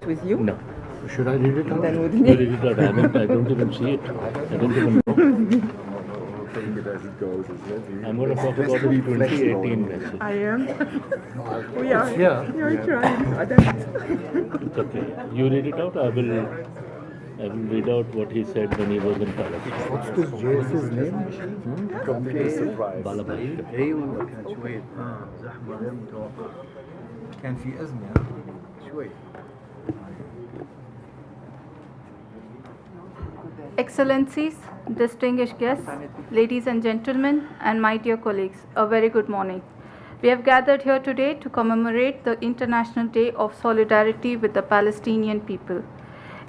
with you? No. Should I read it out? Then with You me. read it out. I don't even see it. I don't even know. Take it as it goes, isn't it? I'm going to talk about the 2018 message. I am. We are. Yeah. You're trying. I don't. It's okay. You read it out. I will I will read out what he said when he was in Palestine. What's this JS's name? Complete surprise. Balabhai. ايوه كان شوي زحمه غير متوقعه كان في ازمه شوي Excellencies, distinguished guests, ladies and gentlemen, and my dear colleagues, a very good morning. We have gathered here today to commemorate the International Day of Solidarity with the Palestinian people.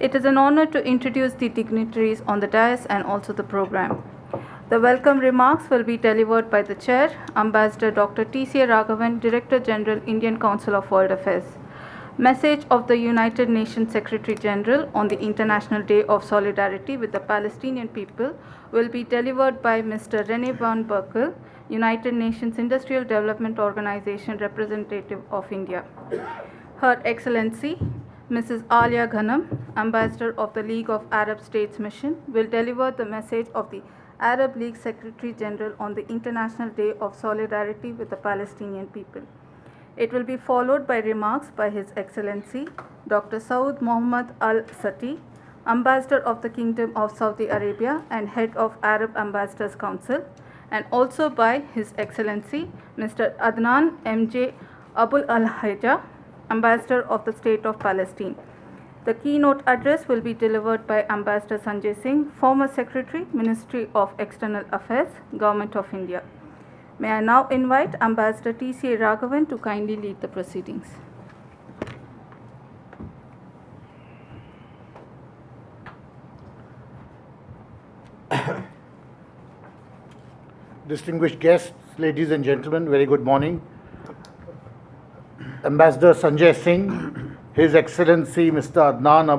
It is an honor to introduce the dignitaries on the dais and also the program. The welcome remarks will be delivered by the Chair, Ambassador Dr. T.C.A. Raghavan, Director General, Indian Council of World Affairs. Message of the United Nations Secretary General on the International Day of Solidarity with the Palestinian people will be delivered by Mr. Rene van Berkel, United Nations Industrial Development Organization representative of India. Her Excellency, Mrs. Alyaa Ghannam, Ambassador of the League of Arab States Mission, will deliver the message of the Arab League Secretary General on the International Day of Solidarity with the Palestinian people. It will be followed by remarks by His Excellency Dr. Saud Mohammed Al-Sati, Ambassador of the Kingdom of Saudi Arabia and Head of Arab Ambassadors Council, and also by His Excellency Mr. Adnan M.J. Abualhayjaa, Ambassador of the State of Palestine. The keynote address will be delivered by Ambassador Sanjay Singh, former Secretary, Ministry of External Affairs, Government of India. May I now invite Ambassador T.C.A. Raghavan to kindly lead the proceedings. Distinguished guests, ladies and gentlemen, very good morning. Ambassador Sanjay Singh, His Excellency Mr. Adnan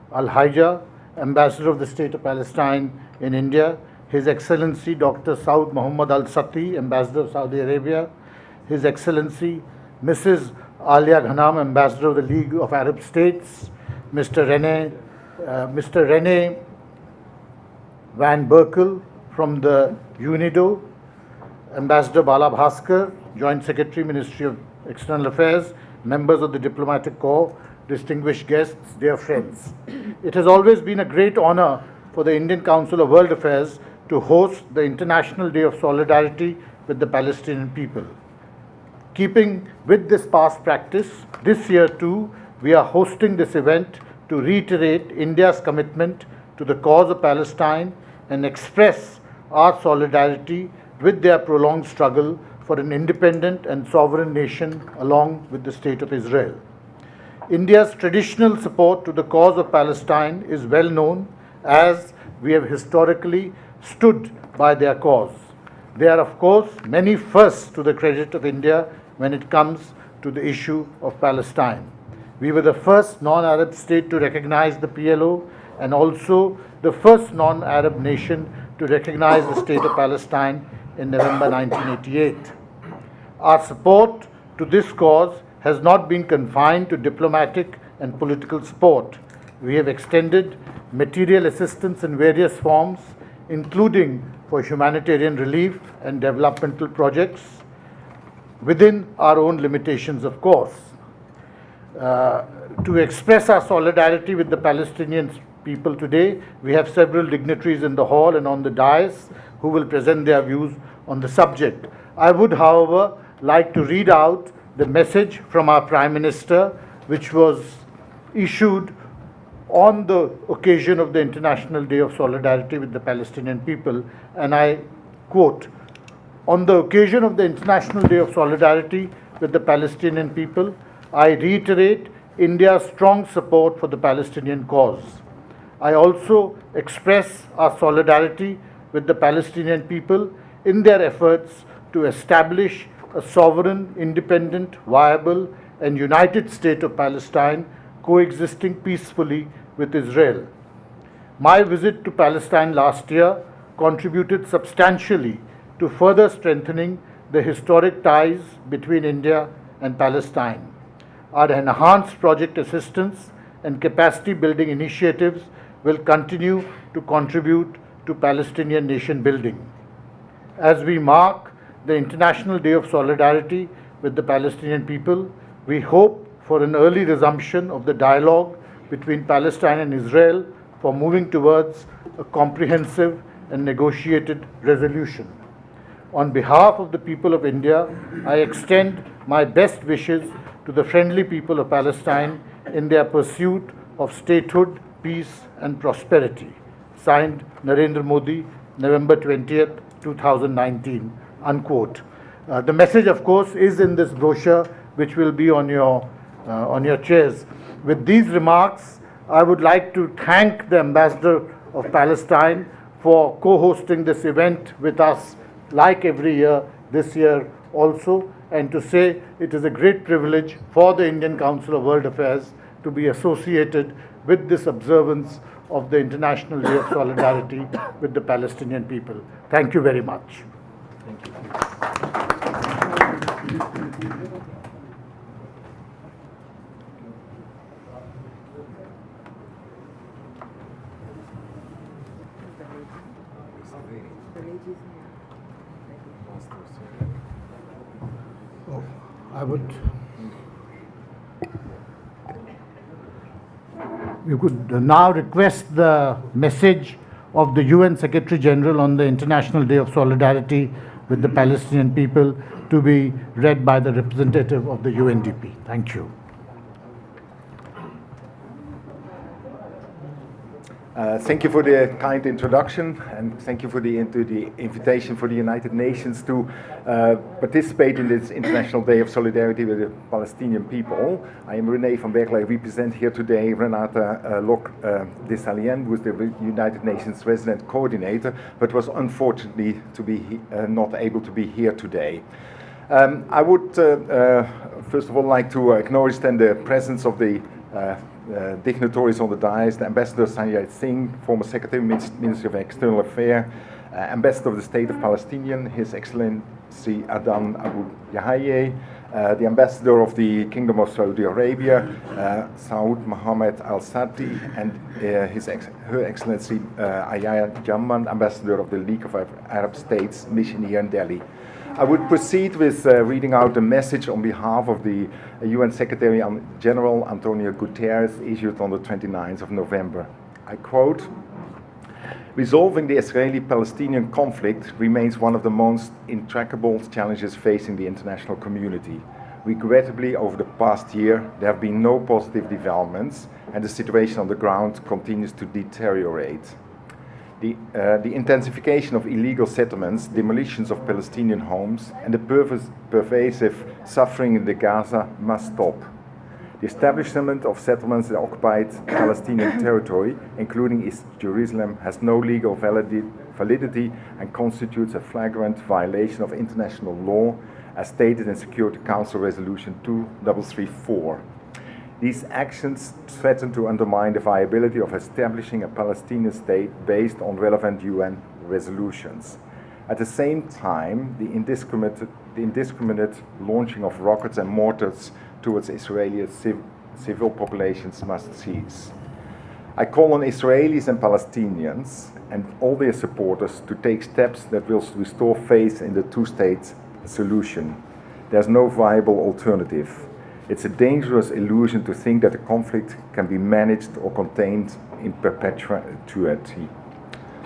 Abualhayjaa, Ambassador of the State of Palestine in India, His Excellency Dr. Saud Mohammed Al-Sati, Ambassador of Saudi Arabia, His Excellency Mrs. Alyaa Ghannam, Ambassador of the League of Arab States, Mr. Rene van Berkel from the UNIDO, Ambassador Bala Bhaskar, Joint Secretary, Ministry of External Affairs, members of the Diplomatic Corps, distinguished guests, dear friends. It has always been a great honor for the Indian Council of World Affairs to host the International Day of Solidarity with the Palestinian people. Keeping with this past practice, this year too, we are hosting this event to reiterate India's commitment to the cause of Palestine and express our solidarity with their prolonged struggle for an independent and sovereign nation along with the State of Israel. India's traditional support to the cause of Palestine is well known, as we have historically stood by their cause. There are, of course, many firsts to the credit of India when it comes to the issue of Palestine. We were the first non-Arab state to recognize the PLO and also the first non-Arab nation to recognize the State of Palestine in November 1988. Our support to this cause has not been confined to diplomatic and political support. We have extended material assistance in various forms, including for humanitarian relief and developmental projects, within our own limitations, of course. To express our solidarity with the Palestinian people today, we have several dignitaries in the hall and on the dais who will present their views on the subject. I would, however, like to read out the message from our Prime Minister, which was issued on the occasion of the International Day of Solidarity with the Palestinian people, and I quote, "On the occasion of the International Day of Solidarity with the Palestinian people, I reiterate India's strong support for the Palestinian cause. I also express our solidarity with the Palestinian people in their efforts to establish a sovereign, independent, viable, and united state of Palestine coexisting peacefully with Israel. My visit to Palestine last year contributed substantially to further strengthening the historic ties between India and Palestine. Our enhanced project assistance and capacity building initiatives will continue to contribute to Palestinian nation building. As we mark the International Day of Solidarity with the Palestinian people, we hope for an early resumption of the dialogue between Palestine and Israel for moving towards a comprehensive and negotiated resolution. On behalf of the people of India, I extend my best wishes to the friendly people of Palestine in their pursuit of statehood, peace, and prosperity. Signed, Narendra Modi, November 20th, 2019, unquote. The message, of course, is in this brochure, which will be on your chairs. With these remarks, I would like to thank the Ambassador of Palestine for co-hosting this event with us, like every year, this year also, and to say it is a great privilege for the Indian Council of World Affairs to be associated with this observance of the International Day of Solidarity with the Palestinian people. Thank you very much. Thank you. We could now request the message of the UN Secretary General on the International Day of Solidarity with the Palestinian people to be read by the representative of the UNDP. Thank you. Thank you for the kind introduction, and thank you for the invitation for the United Nations to participate in this International Day of Solidarity with the Palestinian people. I am René van Berkel. I represent here today Renata Dessallien, who is the United Nations Resident Coordinator, but was unfortunately not able to be here today. I would first of all like to acknowledge then the presence of the dignitaries on the dais, the Ambassador Sanjay Singh, former Secretary, Minister of External Affairs, Ambassador of the State of Palestine, His Excellency Adnan Abualhayjaa, the Ambassador of the Kingdom of Saudi Arabia, Saud Mohammed Al-Sati, and Her Excellency Alyaa, Ambassador of the League of Arab States mission here in Delhi. I would proceed with reading out the message on behalf of the UN Secretary General Antonio Guterres, issued on the 29th of November. I quote, "Resolving the Israeli-Palestinian conflict remains one of the most intractable challenges facing the international community. Regrettably, over the past year, there have been no positive developments, and the situation on the ground continues to deteriorate. The intensification of illegal settlements, demolitions of Palestinian homes, and the pervasive suffering in the Gaza must stop. The establishment of settlements in occupied Palestinian territory, including East Jerusalem, has no legal validity and constitutes a flagrant violation of international law, as stated in Security Council Resolution 2334. These actions threaten to undermine the viability of establishing a Palestinian state based on relevant UN resolutions. At the same time, the indiscriminate launching of rockets and mortars towards Israeli civil populations must cease. I call on Israelis and Palestinians and all their supporters to take steps that will restore faith in the two-state solution. There's no viable alternative. It's a dangerous illusion to think that a conflict can be managed or contained in perpetuity.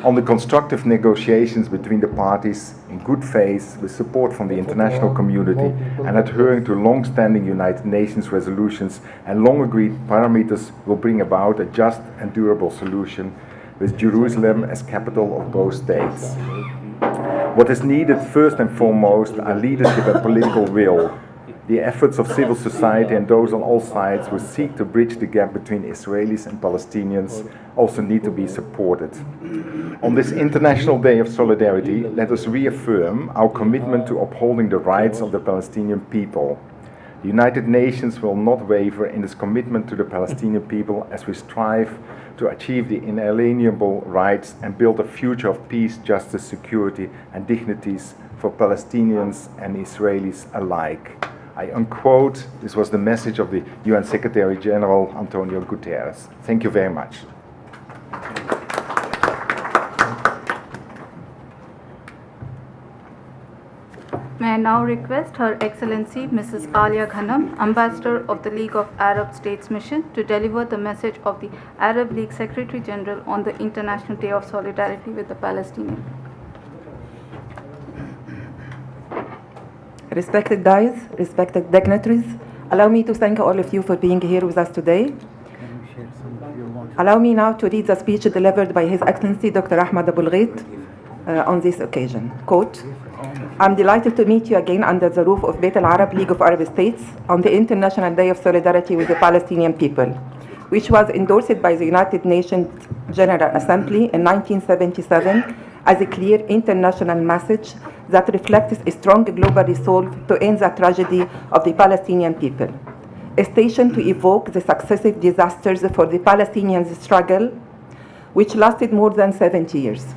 On the constructive negotiations between the parties, in good faith, with support from the international community, and adhering to long-standing United Nations resolutions and long-agreed parameters, will bring about a just and durable solution, with Jerusalem as capital of both states. What is needed first and foremost are leadership and political will. The efforts of civil society and those on all sides who seek to bridge the gap between Israelis and Palestinians also need to be supported. On this International Day of Solidarity, let us reaffirm our commitment to upholding the rights of the Palestinian people. The United Nations will not waver in its commitment to the Palestinian people as we strive to achieve the inalienable rights and build a future of peace, justice, security, and dignities for Palestinians and Israelis alike." I unquote. This was the message of the UN Secretary General Antonio Guterres. Thank you very much. May I now request Her Excellency Mrs. Alyaa Ghannam, Ambassador of the League of Arab States Mission, to deliver the message of the Arab League Secretary General on the International Day of Solidarity with the Palestinians. Respected guys, respected dignitaries, allow me to thank all of you for being here with us today. Allow me now to read the speech delivered by His Excellency Dr. Ahmed Abualhayjaa on this occasion. Quote, I'm delighted to meet you again under the roof of Beit al-Arab League of Arab States on the International Day of Solidarity with the Palestinian People, which was endorsed by the United Nations General Assembly in 1977 as a clear international message that reflects a strong global resolve to end the tragedy of the Palestinian people. A station to evoke the successive disasters for the Palestinian struggle, which lasted more than 70 years.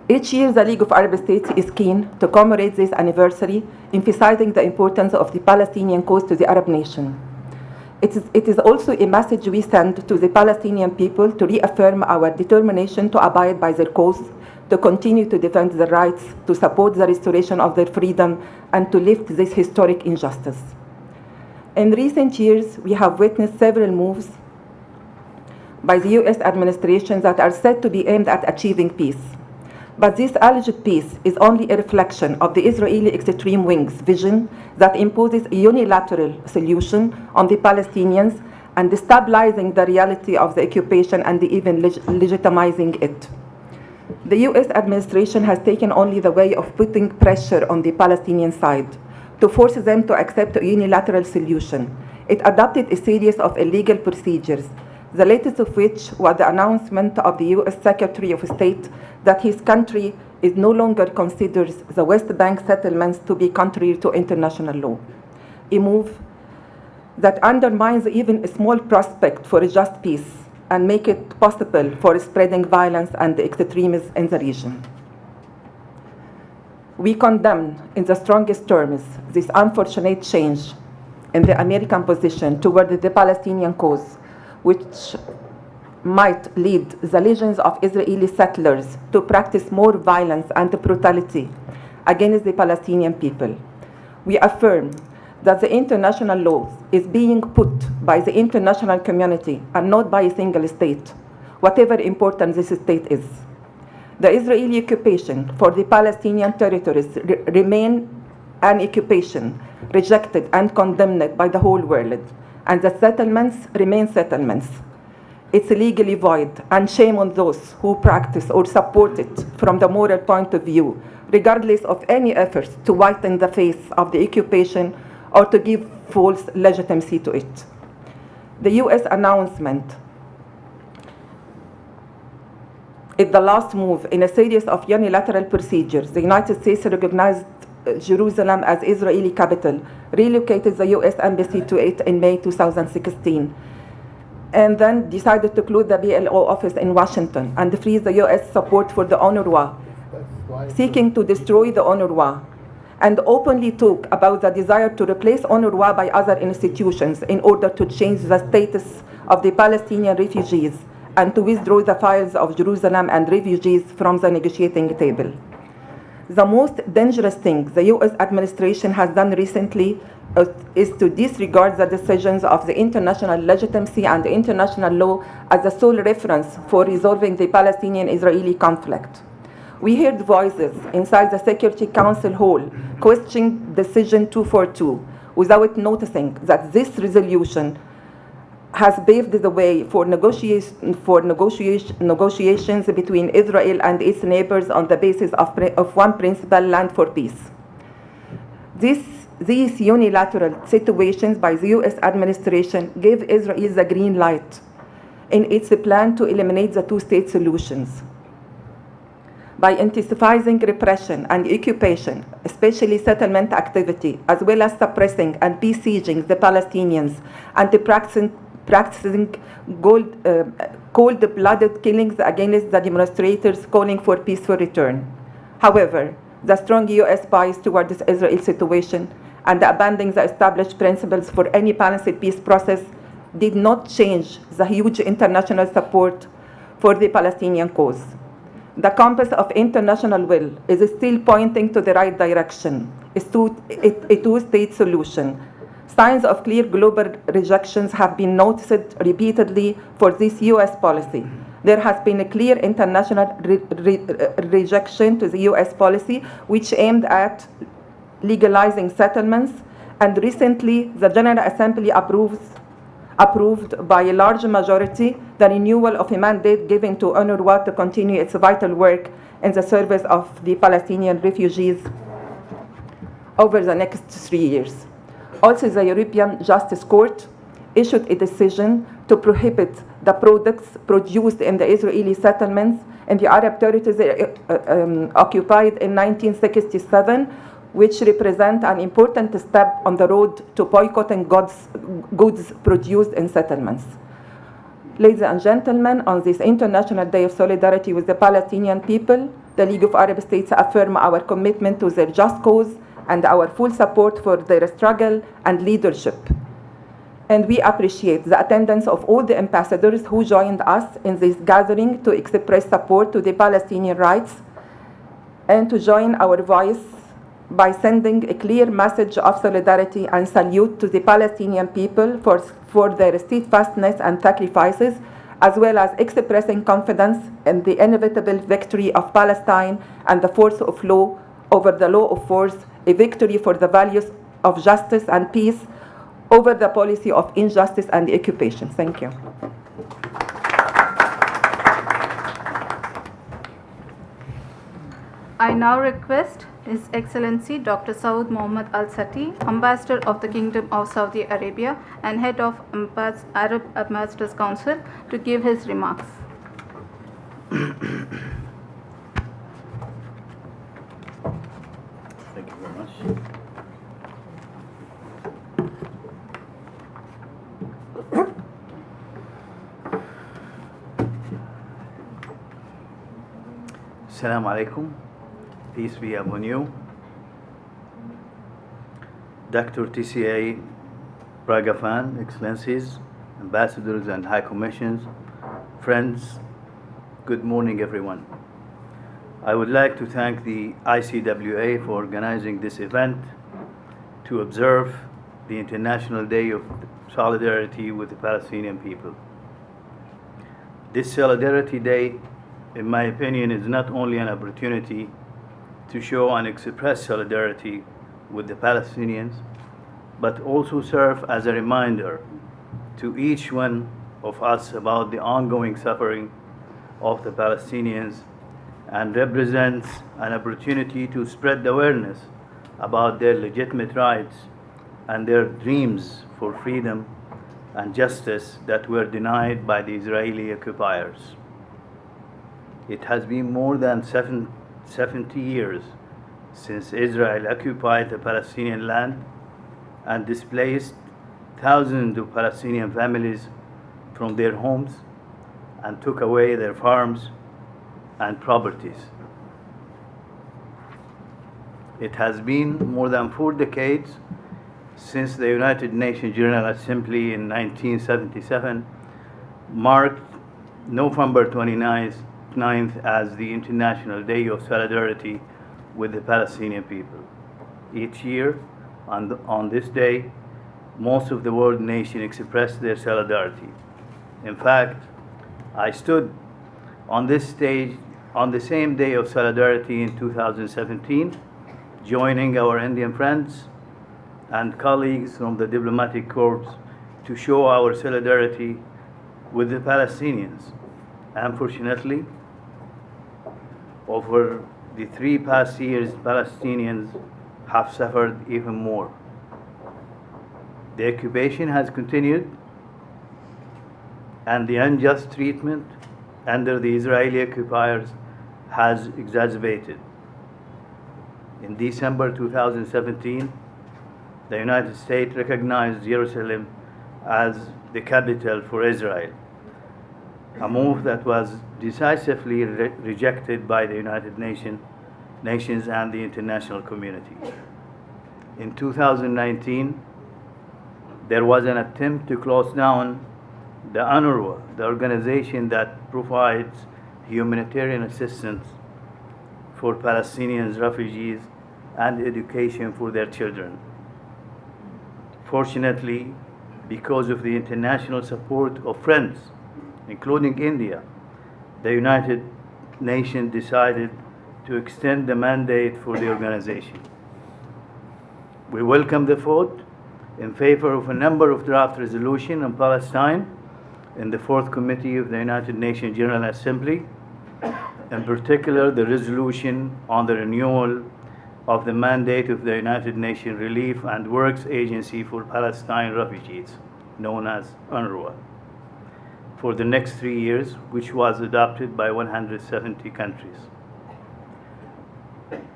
Each year, the League of Arab States is keen to commemorate this anniversary, emphasizing the importance of the Palestinian cause to the Arab nation. It is also a message we send to the Palestinian people to reaffirm our determination to abide by their cause, to continue to defend their rights, to support the restoration of their freedom, and to lift this historic injustice. In recent years, we have witnessed several moves by the US administration that are said to be aimed at achieving peace. But this alleged peace is only a reflection of the Israeli extreme wing's vision that imposes a unilateral solution on the Palestinians and destabilizing the reality of the occupation and even legitimizing it. The US administration has taken only the way of putting pressure on the Palestinian side to force them to accept a unilateral solution. It adopted a series of illegal procedures, the latest of which was the announcement of the US Secretary of State that his country is no longer considers the West Bank settlements to be contrary to international law, a move that undermines even a small prospect for a just peace and make it possible for spreading violence and extremism in the region. We condemn in the strongest terms this unfortunate change in the American position toward the Palestinian cause, which might lead the legions of Israeli settlers to practice more violence and brutality against the Palestinian people. We affirm that the international law is being put by the international community and not by a single state, whatever important this state is. The Israeli occupation for the Palestinian territories remain an occupation rejected and condemned by the whole world, and the settlements remain settlements. It's legally void, and shame on those who practice or support it from the moral point of view, regardless of any efforts to whiten the face of the occupation or to give false legitimacy to it. The US announcement is the last move in a series of unilateral procedures. The United States recognized Jerusalem as Israeli capital, relocated the US embassy to it in May 2016, and then decided to close the PLO office in Washington and freeze the US support for the UNRWA, seeking to destroy the UNRWA, and openly talk about the desire to replace UNRWA by other institutions in order to change the status of the Palestinian refugees and to withdraw the files of Jerusalem and refugees from the negotiating table. The most dangerous thing the US administration has done recently is to disregard the decisions of the international legitimacy and international law as the sole reference for resolving the Palestinian-Israeli conflict. We heard voices inside the Security Council hall questioning Decision 242 without noticing that this resolution has paved the way for negotiations between Israel and its neighbors on the basis of one principle: land for peace. These unilateral situations by the US administration gave Israel the green light in its plan to eliminate the two-state solutions. By intensifying repression and occupation, especially settlement activity, as well as suppressing and besieging the Palestinians and practicing cold-blooded killings against the demonstrators calling for peaceful return. However, the strong US bias toward this Israel situation and abandoning the established principles for any balanced peace process did not change the huge international support for the Palestinian cause. The compass of international will is still pointing to the right direction, a two-state solution. Signs of clear global rejections have been noticed repeatedly for this U.S. policy. There has been a clear international rejection to the U.S. policy, which aimed at legalizing settlements, and recently the General Assembly approved by a large majority the renewal of a mandate given to UNRWA to continue its vital work in the service of the Palestinian refugees over the next 3 years. Also, the European Justice Court issued a decision to prohibit the products produced in the Israeli settlements in the Arab territories occupied in 1967, which represent an important step on the road to boycotting goods produced in settlements. Ladies and gentlemen, on this International Day of Solidarity with the Palestinian people, the League of Arab States affirm our commitment to their just cause and our full support for their struggle and leadership. And we appreciate the attendance of all the ambassadors who joined us in this gathering to express support to the Palestinian rights and to join our voice by sending a clear message of solidarity and salute to the Palestinian people for their steadfastness and sacrifices, as well as expressing confidence in the inevitable victory of Palestine and the force of law over the law of force, a victory for the values of justice and peace over the policy of injustice and occupation. Thank you. I now request His Excellency Dr. Saud Mohammed Al-Sati, Ambassador of the Kingdom of Saudi Arabia and Head of Arab Ambassadors Council, to give his remarks. Thank you very much. Assalamu alaikum. Peace be upon you. Dr. T.C.A, Raghavan, Excellencies, Ambassadors and High Commissions, friends, good morning everyone. I would like to thank the ICWA for organizing this event to observe the International Day of Solidarity with the Palestinian people. This Solidarity Day, in my opinion, is not only an opportunity to show and express solidarity with the Palestinians, but also serve as a reminder to each one of us about the ongoing suffering of the Palestinians, and represents an opportunity to spread awareness about their legitimate rights and their dreams for freedom and justice that were denied by the Israeli occupiers. It has been more than 70 years since Israel occupied the Palestinian land and displaced thousands of Palestinian families from their homes and took away their farms and properties. It has been more than 4 decades since the United Nations General Assembly in 1977 marked November 29th as the International Day of Solidarity with the Palestinian people. Each year, on this day, most of the world nations express their solidarity. In fact, I stood on this stage on the same day of solidarity in 2017, joining our Indian friends and colleagues from the diplomatic corps to show our solidarity with the Palestinians. Unfortunately, over the 3 past years, Palestinians have suffered even more. The occupation has continued, and the unjust treatment under the Israeli occupiers has exacerbated. In December 2017, the United States recognized Jerusalem as the capital for Israel, a move that was decisively rejected by the United Nations and the international community. In 2019, there was an attempt to close down the UNRWA, the organization that provides humanitarian assistance for Palestinian refugees, and education for their children. Fortunately, because of the international support of friends, including India, the United Nations decided to extend the mandate for the organization. We welcome the vote in favor of a number of draft resolutions on Palestine in the Fourth Committee of the United Nations General Assembly, in particular the resolution on the renewal of the mandate of the United Nations Relief and Works Agency for Palestine Refugees, known as UNRWA, for the next 3 years, which was adopted by 170 countries.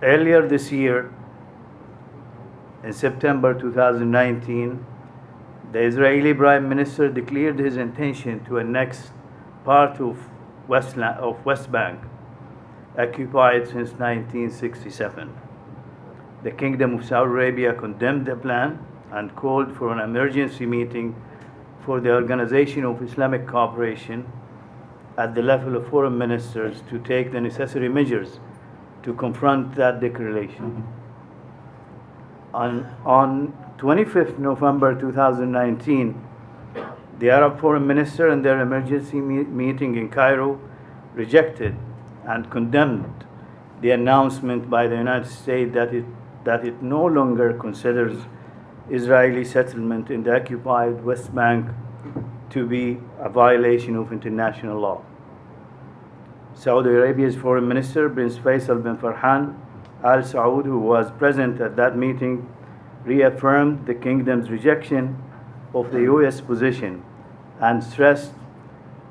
Earlier this year, in September 2019, the Israeli Prime Minister declared his intention to annex part of West Bank, occupied since 1967. The Kingdom of Saudi Arabia condemned the plan and called for an emergency meeting for the Organization of Islamic Cooperation at the level of foreign ministers to take the necessary measures to confront that declaration. On 25th November 2019, the Arab foreign minister in their emergency meeting in Cairo rejected and condemned the announcement by the United States that it no longer considers Israeli settlement in the occupied West Bank to be a violation of international law. Saudi Arabia's foreign minister, Prince Faisal bin Farhan Al Saud, who was present at that meeting, reaffirmed the kingdom's rejection of the US position and stressed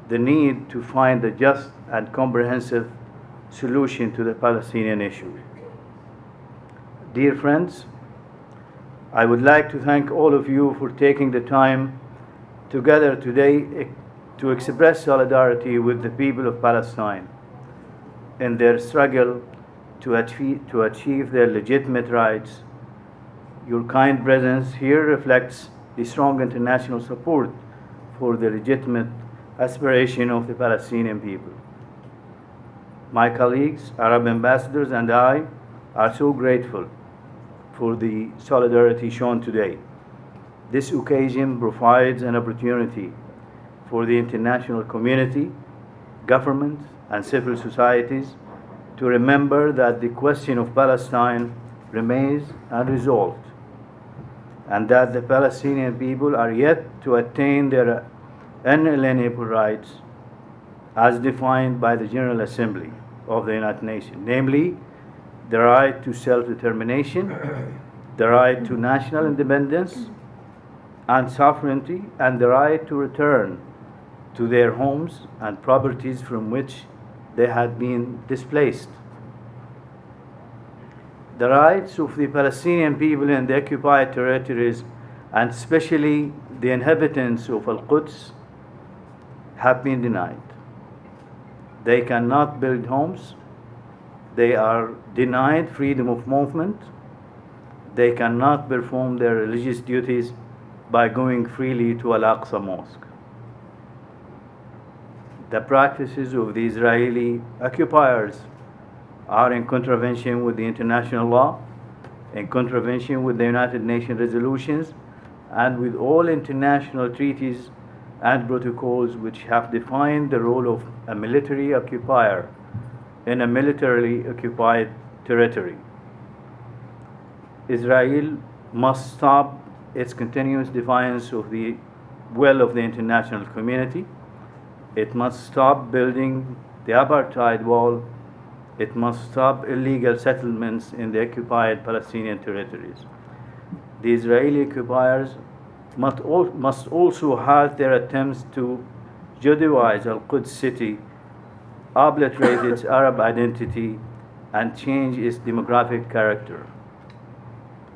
the need to find a just and comprehensive solution to the Palestinian issue. Dear friends, I would like to thank all of you for taking the time together today to express solidarity with the people of Palestine in their struggle to achieve their legitimate rights. Your kind presence here reflects the strong international support for the legitimate aspiration of the Palestinian people. My colleagues, Arab ambassadors, and I are so grateful for the solidarity shown today. This occasion provides an opportunity for the international community, governments, and civil societies to remember that the question of Palestine remains unresolved, and that the Palestinian people are yet to attain their unalienable rights as defined by the General Assembly of the United Nations, namely the right to self-determination, the right to national independence and sovereignty, and the right to return to their homes and properties from which they had been displaced. The rights of the Palestinian people in the occupied territories, and especially the inhabitants of Al-Quds, have been denied. They cannot build homes. They are denied freedom of movement. They cannot perform their religious duties by going freely to Al-Aqsa Mosque. The practices of the Israeli occupiers are in contravention with the international law, in contravention with the United Nations resolutions, and with all international treaties and protocols which have defined the role of a military occupier in a militarily occupied territory. Israel must stop its continuous defiance of the will of the international community. It must stop building the apartheid wall. It must stop illegal settlements in the occupied Palestinian territories. The Israeli occupiers must also halt their attempts to Judaize Al-Quds city, obliterate its Arab identity, and change its demographic character.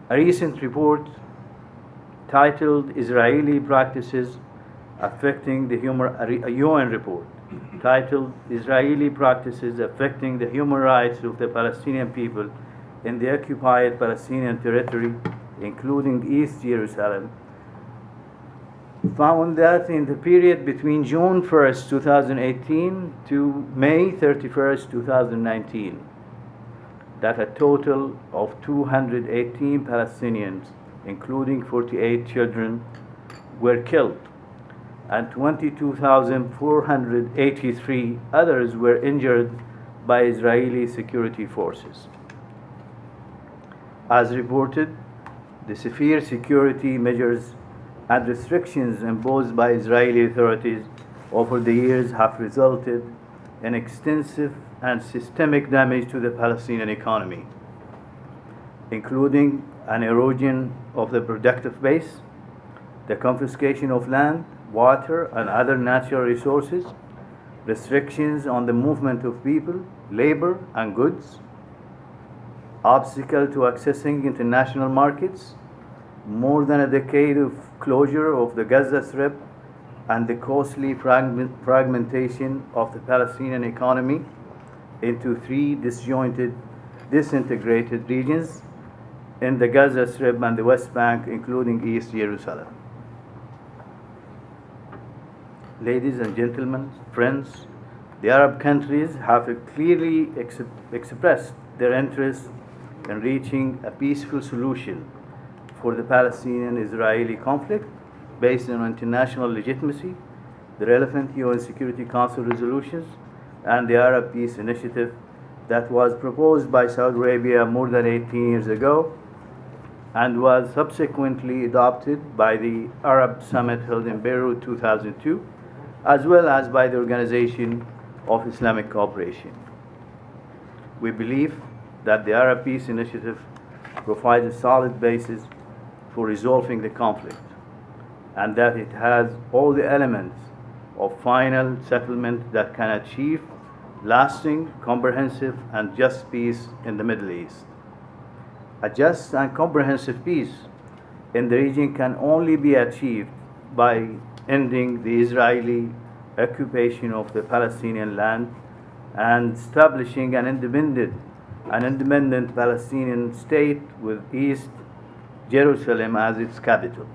A recent report titled Israeli Practices Affecting the a UN report titled Israeli Practices Affecting the Human Rights of the Palestinian People in the Occupied Palestinian Territory, including East Jerusalem, found that in the period between June 1st, 2018 to May 31st, 2019, that a total of 218 Palestinians, including 48 children, were killed, and 22,483 others were injured by Israeli security forces. As reported, the severe security measures and restrictions imposed by Israeli authorities over the years have resulted in extensive and systemic damage to the Palestinian economy, including an erosion of the productive base, the confiscation of land, water, and other natural resources, restrictions on the movement of people, labor, and goods, obstacle to accessing international markets, more than a decade of closure of the Gaza Strip, and the costly fragmentation of the Palestinian economy into three disjointed, disintegrated regions in the Gaza Strip and the West Bank, including East Jerusalem. Ladies and gentlemen, friends, the Arab countries have clearly expressed their interest in reaching a peaceful solution for the Palestinian-Israeli conflict based on international legitimacy, the relevant UN Security Council resolutions, and the Arab Peace Initiative that was proposed by Saudi Arabia more than 18 years ago and was subsequently adopted by the Arab Summit held in Beirut 2002, as well as by the Organization of Islamic Cooperation. We believe that the Arab Peace Initiative provides a solid basis for resolving the conflict, and that it has all the elements of final settlement that can achieve lasting, comprehensive, and just peace in the Middle East. A just and comprehensive peace in the region can only be achieved by ending the Israeli occupation of the Palestinian land and establishing an independent Palestinian state with East Jerusalem as its capital,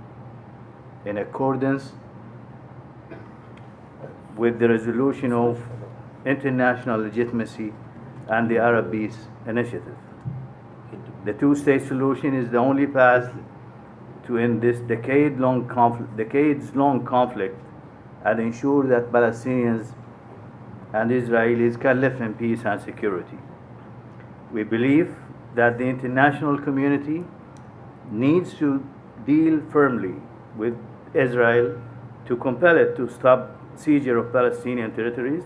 in accordance with the resolution of international legitimacy and the Arab Peace Initiative. The two-state solution is the only path to end this decades-long conflict and ensure that Palestinians and Israelis can live in peace and security. We believe that the international community needs to deal firmly with Israel to compel it to stop seizure of Palestinian territories,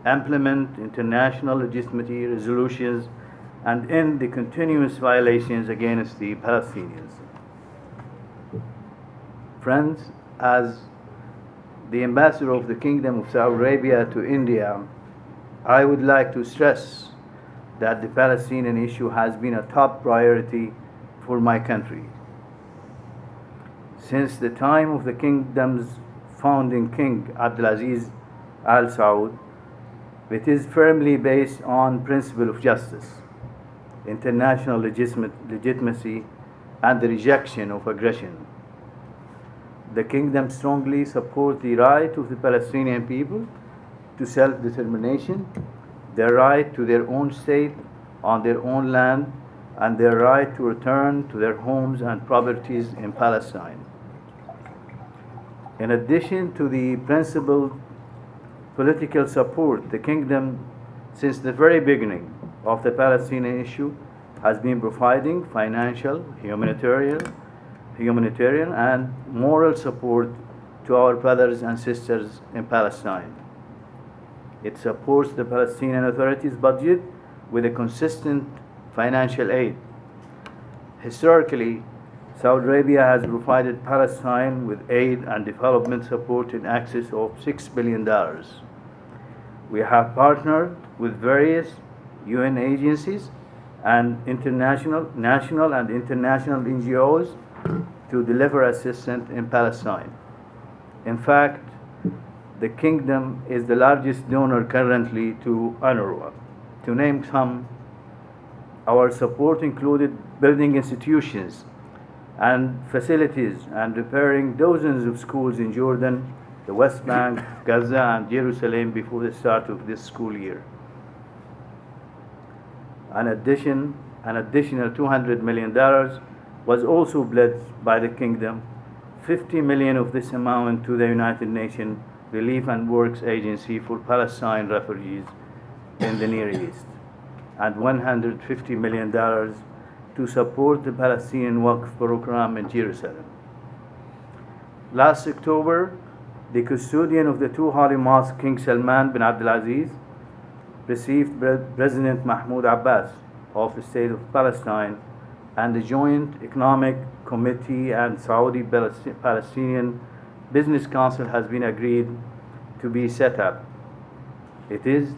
implement international legitimacy resolutions, and end the continuous violations against the Palestinians. Friends, as the ambassador of the Kingdom of Saudi Arabia to India, I would like to stress that the Palestinian issue has been a top priority for my country. Since the time of the kingdom's founding king, Abdulaziz Al Saud, it is firmly based on principle of justice, international legitimacy, and the rejection of aggression. The kingdom strongly supports the right of the Palestinian people to self-determination, their right to their own state on their own land, and their right to return to their homes and properties in Palestine. In addition to the principled political support, the kingdom, since the very beginning of the Palestinian issue, has been providing financial, humanitarian, and moral support to our brothers and sisters in Palestine. It supports the Palestinian Authority's budget with a consistent financial aid. Historically, Saudi Arabia has provided Palestine with aid and development support in excess of $6 billion. We have partnered with various UN agencies and national and international NGOs to deliver assistance in Palestine. In fact, the kingdom is the largest donor currently to UNRWA. To name some, our support included building institutions and facilities and repairing dozens of schools in Jordan, the West Bank, Gaza, and Jerusalem before the start of this school year. An additional $200 million was also pledged by the Kingdom, 50 million of this amount to the United Nations Relief and Works Agency for Palestine refugees in the Near East, and $150 million to support the Palestinian Waqf program in Jerusalem. Last October, the custodian of the two holy mosques, King Salman bin Abdulaziz, received President Mahmoud Abbas of the State of Palestine, and the Joint Economic Committee and Saudi-Palestinian Business Council has been agreed to be set up. It is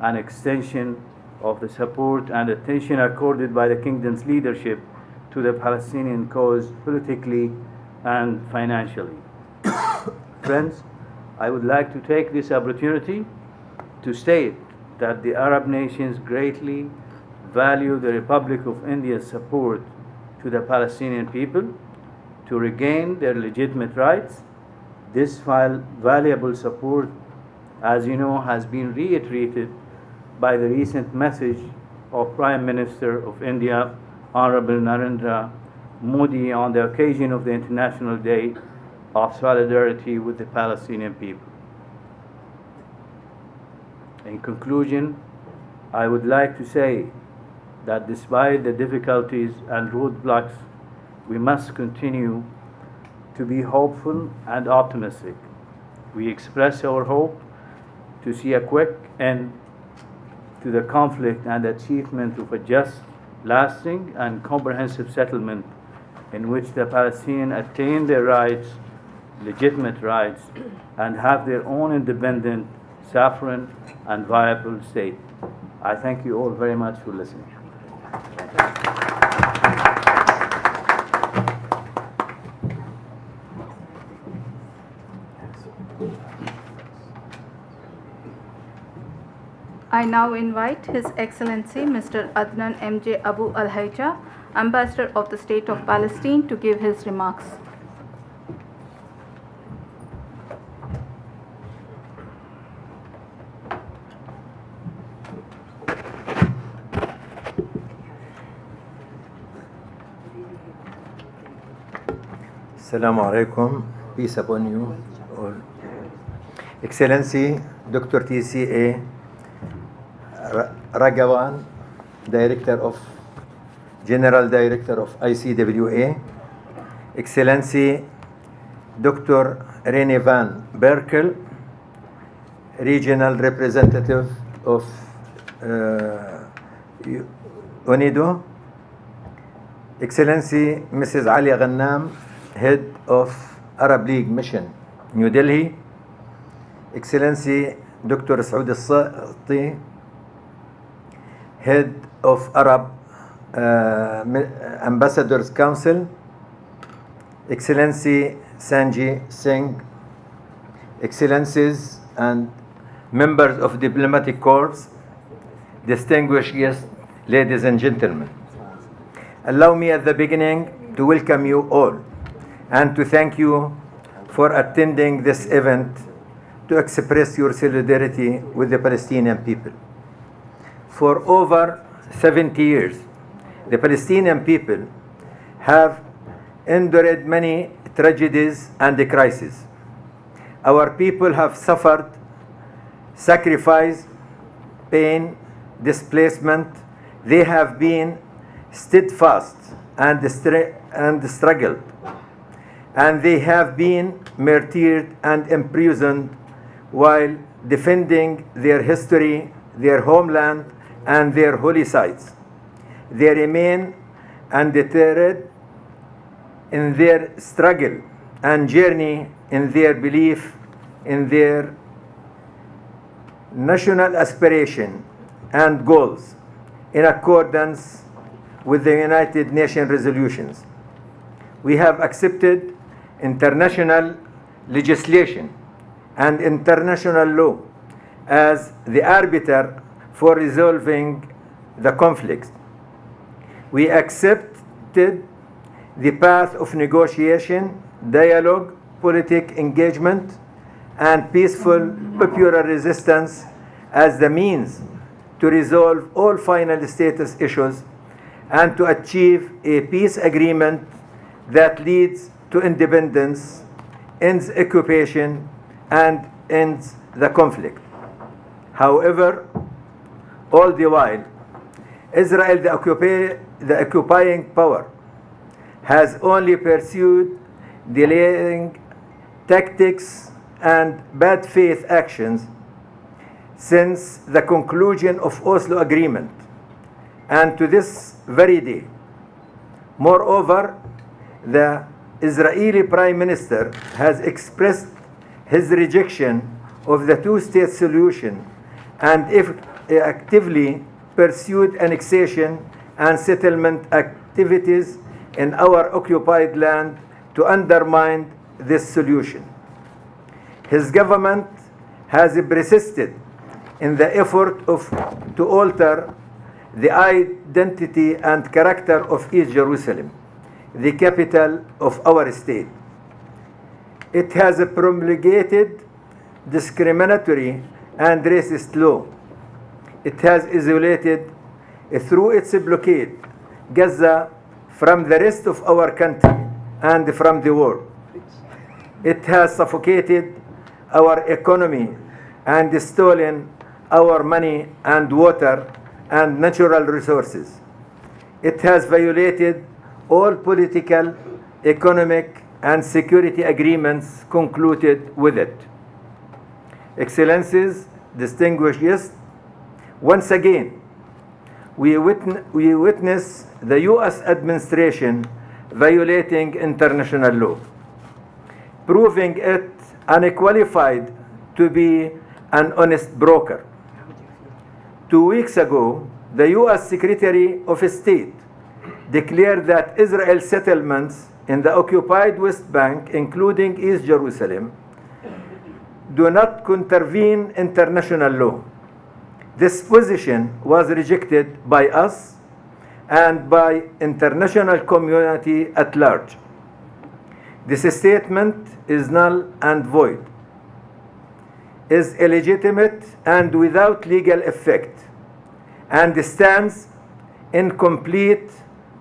an extension of the support and attention accorded by the Kingdom's leadership to the Palestinian cause politically and financially. Friends, I would like to take this opportunity to state that the Arab nations greatly value the Republic of India's support to the Palestinian people to regain their legitimate rights. This valuable support, as you know, has been reiterated by the recent message of Prime Minister of India, Honorable Narendra Modi, on the occasion of the International Day of Solidarity with the Palestinian people. In conclusion, I would like to say that despite the difficulties and roadblocks, we must continue to be hopeful and optimistic. We express our hope to see a quick end to the conflict and achievement of a just, lasting, and comprehensive settlement in which the Palestinians attain their rights, legitimate rights, and have their own independent, sovereign, and viable state. I thank you all very much for listening. I now invite His Excellency Mr. Adnan M.J. Abualhayjaa, Ambassador of the State of Palestine, to give his remarks. Assalamu alaikum, peace upon you all. Excellency Dr. T.C.A. Raghavan, General Director of ICWA, Excellency Dr. Rene van Berkel, Regional Representative of UNIDO, Excellency Mrs. Alyaa Ghannam, Head of Arab League Mission, New Delhi, Excellency Dr. Saud Al-Sati, Head of Arab Ambassadors Council, Excellency Sanjay, Singh, Excellencies and members of diplomatic corps, distinguished guests, ladies and gentlemen. Allow me at the beginning to welcome you all and to thank you for attending this event to express your solidarity with the Palestinian people. For over 70 years, the Palestinian people have endured many tragedies and crises. Our people have suffered sacrifice, pain, displacement. They have been steadfast and struggled, and they have been martyred and imprisoned while defending their history, their homeland, and their holy sites. They remain undeterred in their struggle and journey in their belief in their national aspiration and goals in accordance with the United Nations resolutions. We have accepted international legislation and international law as the arbiter for resolving the conflicts. We accepted the path of negotiation, dialogue, political engagement, and peaceful popular resistance as the means to resolve all final status issues and to achieve a peace agreement that leads to independence, ends occupation, and ends the conflict. However, all the while, Israel, the occupying power, has only pursued delaying tactics and bad faith actions since the conclusion of Oslo Agreement and to this very day. Moreover, the Israeli Prime Minister has expressed his rejection of the two-state solution and actively pursued annexation and settlement activities in our occupied land to undermine this solution. His government has persisted in the effort to alter the identity and character of East Jerusalem, the capital of our state. It has promulgated discriminatory and racist law. It has isolated, through its blockade, Gaza from the rest of our country and from the world. It has suffocated our economy and stolen our money and water and natural resources. It has violated all political, economic, and security agreements concluded with it. Excellencies, distinguished guests, once again, we witness the U.S. administration violating international law, proving it unqualified to be an honest broker. 2 weeks ago, the U.S. Secretary of State declared that Israel's settlements in the occupied West Bank, including East Jerusalem, do not contravene international law. This position was rejected by us and by international community at large. This statement is null and void, is illegitimate and without legal effect, and stands in complete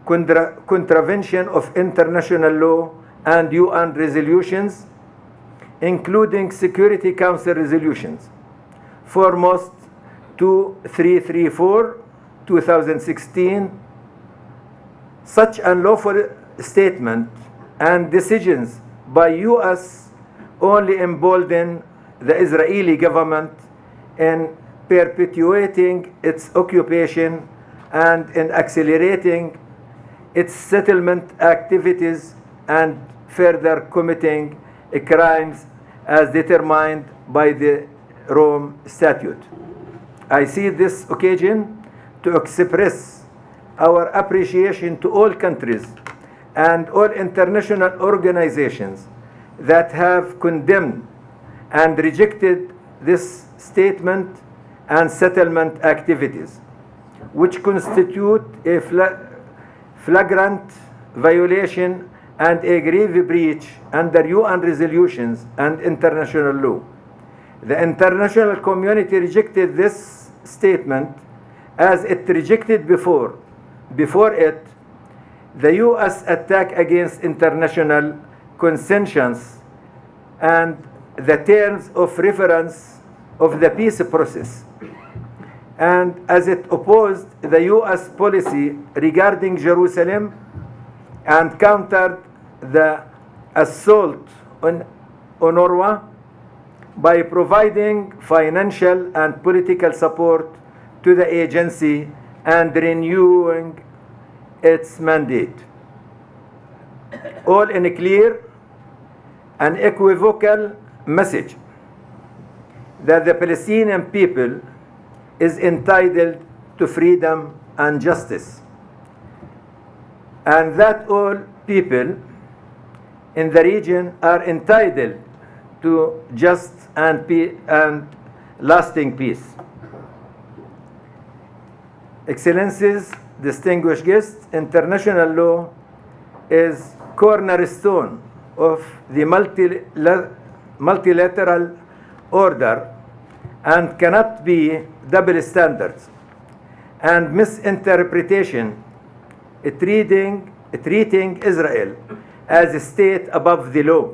contravention of international law and UN resolutions, including Security Council resolutions, foremost 2334, 2016. Such unlawful statement and decisions by U.S. only embolden the Israeli government in perpetuating its occupation and in accelerating its settlement activities and further committing crimes as determined by the Rome Statute. I see this occasion to express our appreciation to all countries and all international organizations that have condemned and rejected this statement and settlement activities, which constitute a flagrant violation and a grave breach under UN resolutions and international law. The international community rejected this statement as it rejected before it the U.S. attack against international consensus and the terms of reference of the peace process, and as it opposed the U.S. policy regarding Jerusalem and countered the assault on UNRWA by providing financial and political support to the agency and renewing its mandate. All in a clear and unequivocal message that the Palestinian people is entitled to freedom and justice, and that all people in the region are entitled to just and lasting peace. Excellencies, distinguished guests, international law is cornerstone of the multilateral order and cannot be double standards and misinterpretation, treating Israel as a state above the law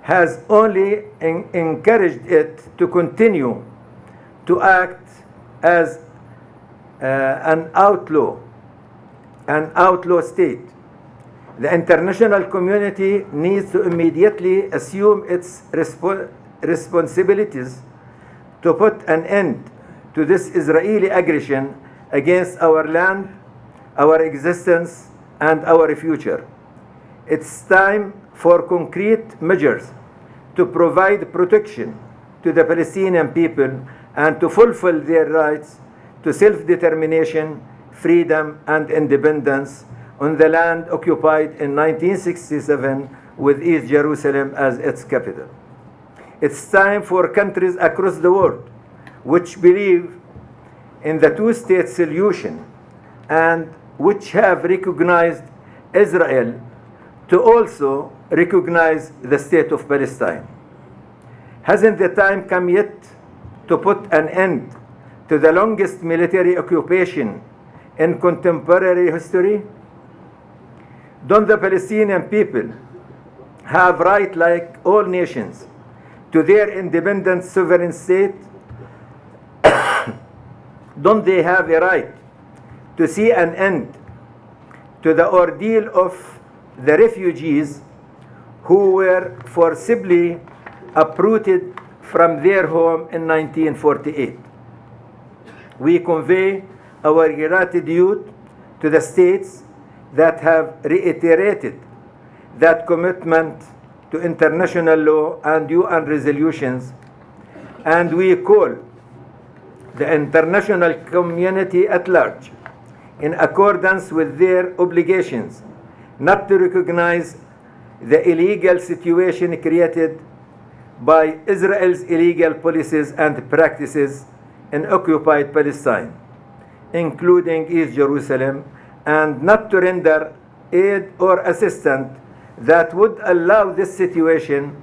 has only encouraged it to continue to act as an outlaw state. The international community needs to immediately assume its responsibilities to put an end to this Israeli aggression against our land, our existence, and our future. It's time for concrete measures to provide protection to the Palestinian people and to fulfill their rights to self-determination, freedom, and independence on the land occupied in 1967 with East Jerusalem as its capital. It's time for countries across the world which believe in the two-state solution and which have recognized Israel to also recognize the state of Palestine. Hasn't the time come yet to put an end to the longest military occupation in contemporary history? Don't the Palestinian people have right, like all nations, to their independent sovereign state? Don't they have a right to see an end to the ordeal of the refugees who were forcibly uprooted from their home in 1948? We convey our gratitude to the states that have reiterated that commitment to international law and UN resolutions, and we call the international community at large, in accordance with their obligations, not to recognize the illegal situation created by Israel's illegal policies and practices in occupied Palestine, including East Jerusalem, and not to render aid or assistance that would allow this situation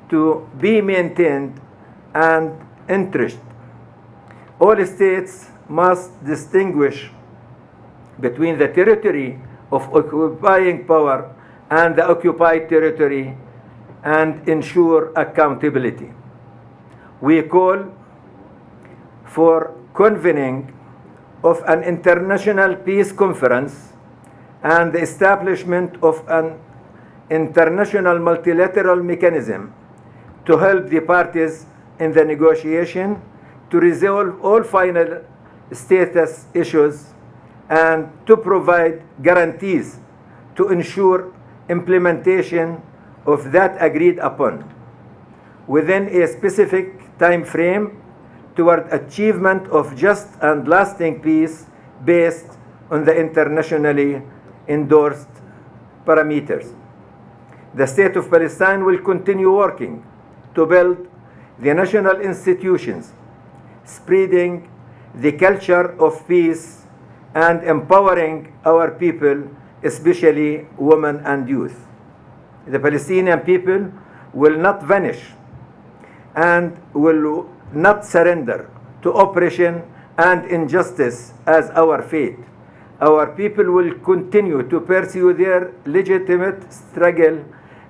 to be maintained and entrenched. All states must distinguish between the territory of occupying power and the occupied territory and ensure accountability. We call for convening of an international peace conference and the establishment of an international multilateral mechanism to help the parties in the negotiation to resolve all final status issues and to provide guarantees to ensure implementation of that agreed upon within a specific time frame toward achievement of just and lasting peace based on the internationally endorsed parameters. The State of Palestine will continue working to build the national institutions, spreading the culture of peace and empowering our people, especially women and youth. The Palestinian people will not vanish and will not surrender to oppression and injustice as our fate. Our people will continue to pursue their legitimate struggle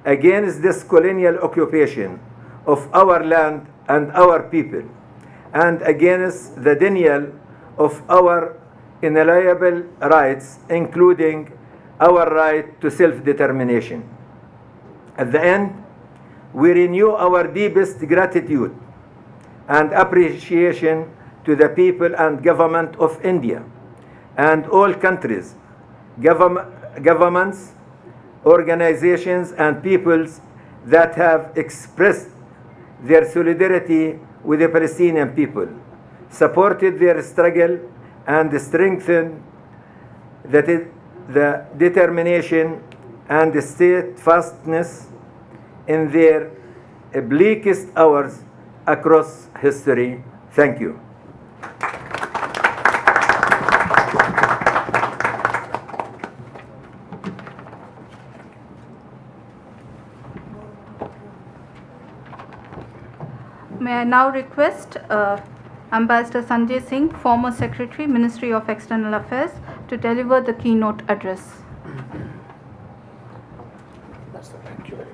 against this colonial occupation of our land and our people, and against the denial of our inalienable rights, including our right to self-determination. At the end, we renew our deepest gratitude and appreciation to the people and government of India and all countries, governments, organizations, and peoples that have expressed their solidarity with the Palestinian people, supported their struggle, and strengthened the determination and steadfastness in their bleakest hours across history. Thank you. May I now request Ambassador Sanjay Singh, former Secretary, Ministry of External Affairs, to deliver the keynote address. Thank you very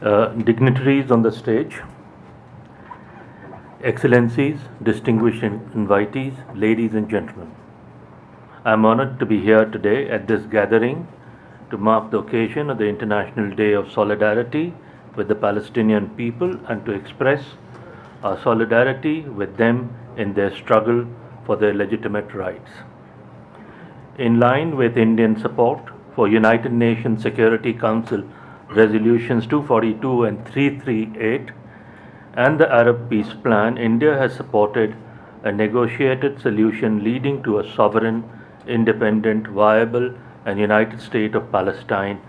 much. Dignitaries on the stage, Excellencies, distinguished invitees, ladies and gentlemen. I am honored to be here today at this gathering to mark the occasion of the International Day of Solidarity with the Palestinian people and to express our solidarity with them in their struggle for their legitimate rights. In line with Indian support for United Nations Security Council Resolutions 242 and 338 and the Arab Peace Plan, India has supported a negotiated solution leading to a sovereign, independent, viable and united state of Palestine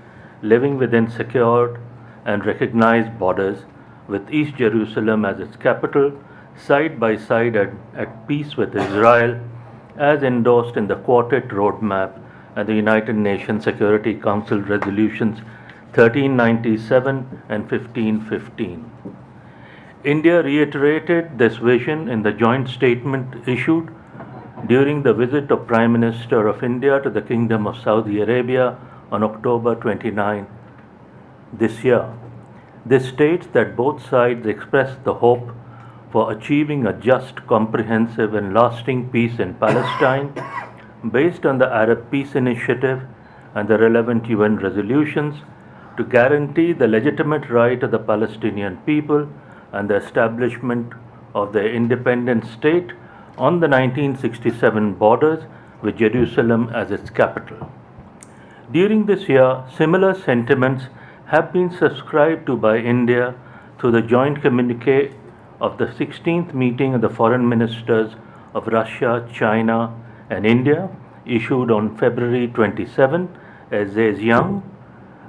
living within secured and recognized borders with East Jerusalem as its capital, side by side at peace with Israel, as endorsed in the Quartet Roadmap and the United Nations Security Council Resolutions 1397 and 1515. India reiterated this vision in the joint statement issued during the visit of Prime Minister of India to the Kingdom of Saudi Arabia on October 29 this year. This states that both sides expressed the hope for achieving a just, comprehensive and lasting peace in Palestine based on the Arab Peace Initiative and the relevant UN resolutions to guarantee the legitimate right of the Palestinian people and the establishment of their independent state on the 1967 borders with Jerusalem as its capital. During this year, similar sentiments have been subscribed to by India through the joint communiqué of the 16th meeting of the foreign ministers of Russia, China and India, issued on February 27 as Zhejiang,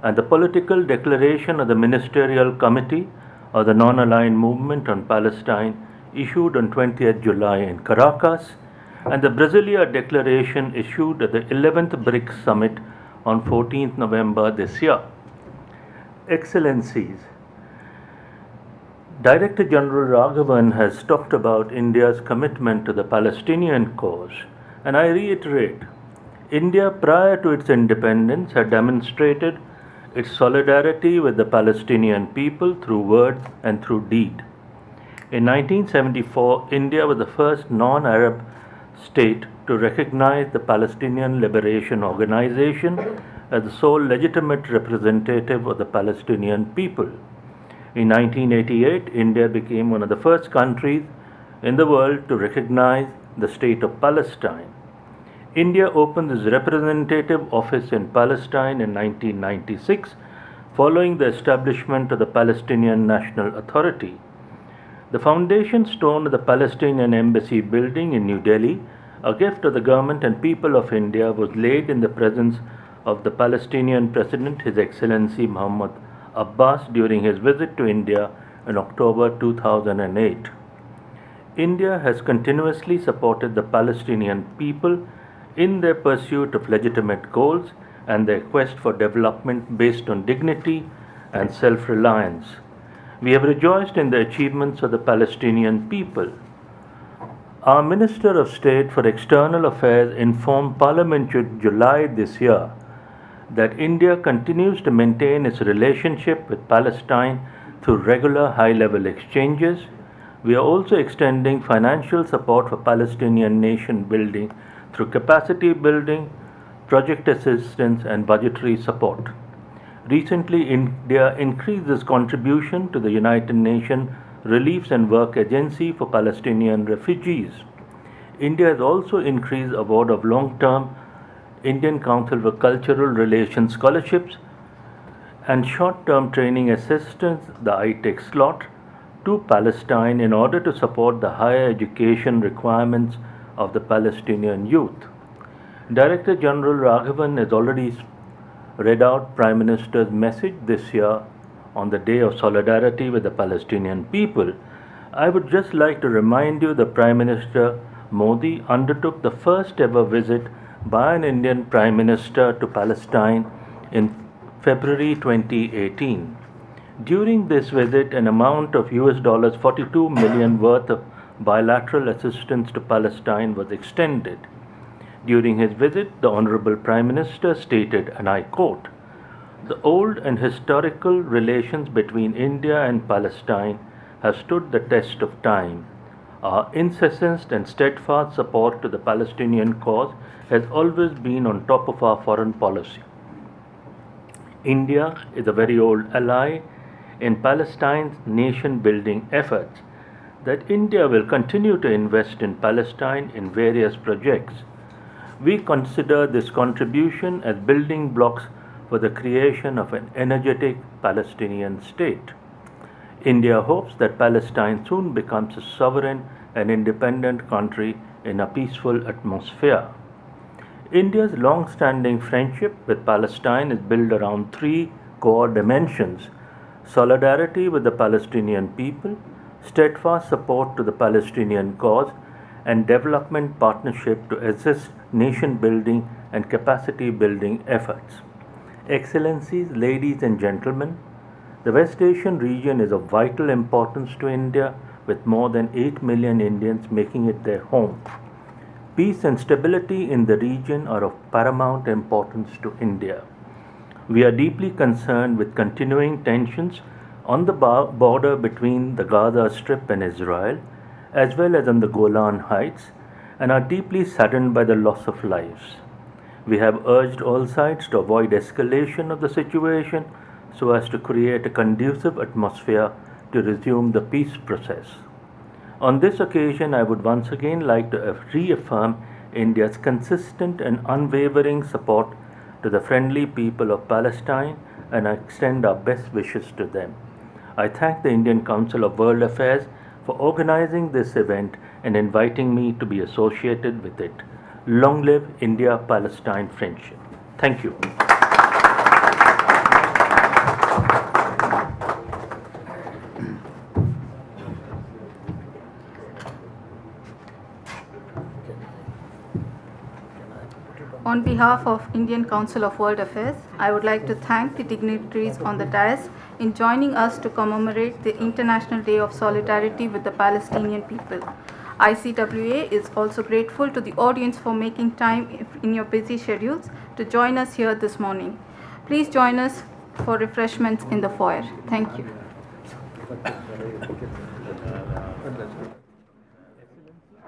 and the political declaration of the Ministerial Committee of the Non-Aligned Movement on Palestine, issued on 20th July in Caracas, and the Brasilia Declaration issued at the 11th BRICS Summit on 14th November this year. Excellencies, Director General Raghavan has talked about India's commitment to the Palestinian cause, and I reiterate, India prior to its independence had demonstrated its solidarity with the Palestinian people through word and through deed. In 1974, India was the first non-Arab state to recognize the Palestinian Liberation Organization as the sole legitimate representative of the Palestinian people. In 1988, India became one of the first countries in the world to recognize the state of Palestine. India opened its representative office in Palestine in 1996, following the establishment of the Palestinian National Authority. The foundation stone of the Palestinian Embassy building in New Delhi, a gift of the government and people of India, was laid in the presence of the Palestinian President, His Excellency Mohammed Abbas, during his visit to India in October 2008. India has continuously supported the Palestinian people in their pursuit of legitimate goals and their quest for development based on dignity and self-reliance. We have rejoiced in the achievements of the Palestinian people. Our Minister of State for External Affairs informed Parliament in July this year that India continues to maintain its relationship with Palestine through regular high-level exchanges. We are also extending financial support for Palestinian nation building through capacity building, project assistance and budgetary support. Recently, India increased its contribution to the United Nations Relief and Work Agency for Palestinian refugees. India has also increased award of long-term Indian Council for Cultural Relations scholarships and short-term training assistance, the ITEC slot, to Palestine in order to support the higher education requirements of the Palestinian youth. Director General Raghavan has already read out Prime Minister's message this year on the Day of Solidarity with the Palestinian people. I would just like to remind you that Prime Minister Modi undertook the first ever visit by an Indian Prime Minister to Palestine in February 2018. During this visit, an amount of US $42 million worth of bilateral assistance to Palestine was extended. During his visit, the Honorable Prime Minister stated, and I quote, "The old and historical relations between India and Palestine have stood the test of time. Our incessant and steadfast support to the Palestinian cause has always been on top of our foreign policy. India is a very old ally in Palestine's nation-building efforts, that India will continue to invest in Palestine in various projects. We consider this contribution as building blocks for the creation of an energetic Palestinian state. India hopes that Palestine soon becomes a sovereign and independent country in a peaceful atmosphere. India's long-standing friendship with Palestine is built around three core dimensions: solidarity with the Palestinian people, steadfast support to the Palestinian cause, and development partnership to assist nation-building and capacity-building efforts. Excellencies, ladies and gentlemen, the West Asian region is of vital importance to India, with more than 8 million Indians making it their home. Peace and stability in the region are of paramount importance to India. We are deeply concerned with continuing tensions on the border between the Gaza Strip and Israel, as well as on the Golan Heights, and are deeply saddened by the loss of lives. We have urged all sides to avoid escalation of the situation so as to create a conducive atmosphere to resume the peace process. On this occasion, I would once again like to reaffirm India's consistent and unwavering support to the friendly people of Palestine and extend our best wishes to them. I thank the Indian Council of World Affairs for organizing this event and inviting me to be associated with it. Long live India-Palestine friendship. Thank you. On behalf of Indian Council of World Affairs, I would like to thank the dignitaries on the dais in joining us to commemorate the International Day of Solidarity with the Palestinian People. ICWA is also grateful to the audience for making time in your busy schedules to join us here this morning. Please join us for refreshments in the foyer. Thank you.